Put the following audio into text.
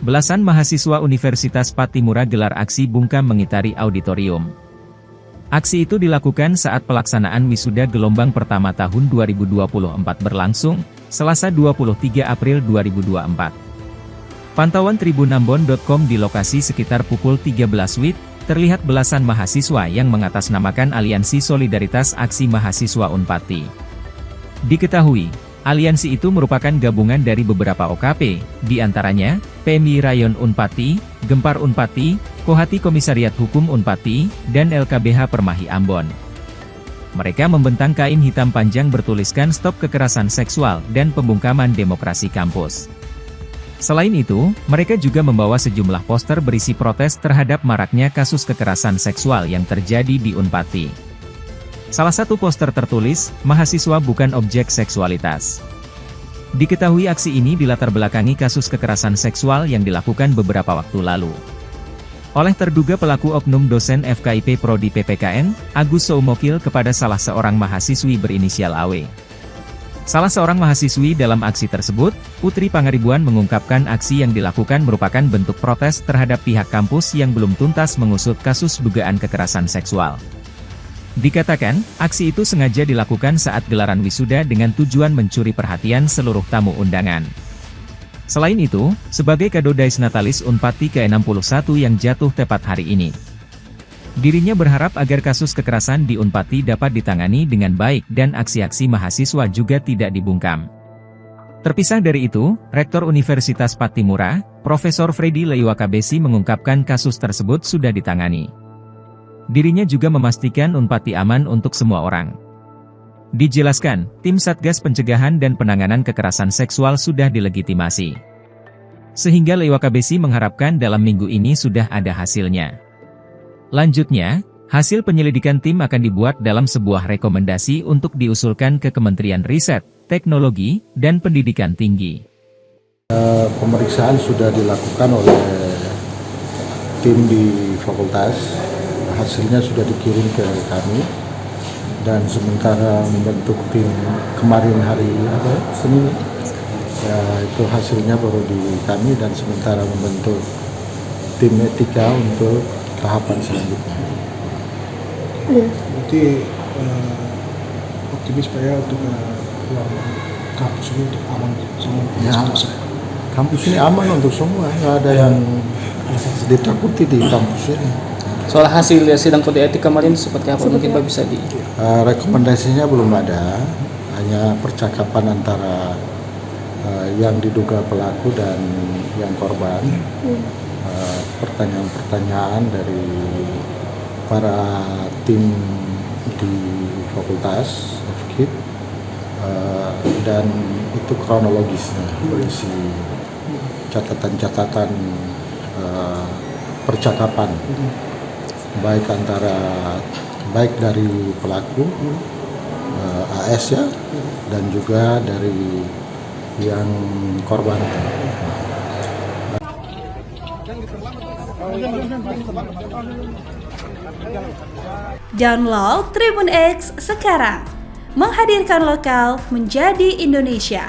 belasan mahasiswa Universitas Pattimura gelar aksi bungkam mengitari auditorium. Aksi itu dilakukan saat pelaksanaan wisuda gelombang pertama tahun 2024 berlangsung, Selasa 23 April 2024. Pantauan tribunambon.com di lokasi sekitar pukul 13 WIB, terlihat belasan mahasiswa yang mengatasnamakan Aliansi Solidaritas Aksi Mahasiswa Unpati. Diketahui, aliansi itu merupakan gabungan dari beberapa OKP, di antaranya, PMI Rayon Unpati, Gempar Unpati, Kohati Komisariat Hukum Unpati, dan LKBH Permahi Ambon. Mereka membentang kain hitam panjang bertuliskan Stop Kekerasan Seksual dan Pembungkaman Demokrasi Kampus. Selain itu, mereka juga membawa sejumlah poster berisi protes terhadap maraknya kasus kekerasan seksual yang terjadi di Unpati. Salah satu poster tertulis, "Mahasiswa bukan objek seksualitas." Diketahui aksi ini dilatar belakangi kasus kekerasan seksual yang dilakukan beberapa waktu lalu oleh terduga pelaku oknum dosen FKIP Prodi PPKN, Agus Soumokil kepada salah seorang mahasiswi berinisial AW. Salah seorang mahasiswi dalam aksi tersebut, Putri Pangaribuan mengungkapkan aksi yang dilakukan merupakan bentuk protes terhadap pihak kampus yang belum tuntas mengusut kasus dugaan kekerasan seksual. Dikatakan, aksi itu sengaja dilakukan saat gelaran wisuda dengan tujuan mencuri perhatian seluruh tamu undangan. Selain itu, sebagai kado Dies Natalis Unpati ke-61 yang jatuh tepat hari ini, dirinya berharap agar kasus kekerasan di Unpati dapat ditangani dengan baik dan aksi-aksi mahasiswa juga tidak dibungkam. Terpisah dari itu, Rektor Universitas Pattimura, Profesor Freddy Leiwakabesi mengungkapkan kasus tersebut sudah ditangani. Dirinya juga memastikan Unpati aman untuk semua orang. Dijelaskan, tim Satgas Pencegahan dan Penanganan Kekerasan Seksual sudah dilegitimasi. Sehingga Leiwakabesi mengharapkan dalam minggu ini sudah ada hasilnya. Lanjutnya, hasil penyelidikan tim akan dibuat dalam sebuah rekomendasi untuk diusulkan ke Kementerian Riset, Teknologi, dan Pendidikan Tinggi. Pemeriksaan sudah dilakukan oleh tim di fakultas, hasilnya sudah dikirim ke kami, dan sementara membentuk tim kemarin hari Senin, ya itu hasilnya baru di kami, dan sementara membentuk tim etika untuk tahapan selanjutnya. Berarti optimis Pak ya untuk kampus ini untuk aman semua. Ya, kampus ini aman untuk semua, nggak ada yang ditakuti di kampus ini. Soal hasil sidang kode etik kemarin seperti apa mungkin Pak bisa di? Rekomendasinya belum ada, hanya percakapan antara yang diduga pelaku dan yang korban. Pertanyaan-pertanyaan dari para tim di fakultas FKIP, dan itu kronologisnya berisi catatan-catatan percakapan baik dari pelaku AS ya, dan juga dari yang korban. Download Tribun X sekarang, menghadirkan lokal menjadi Indonesia.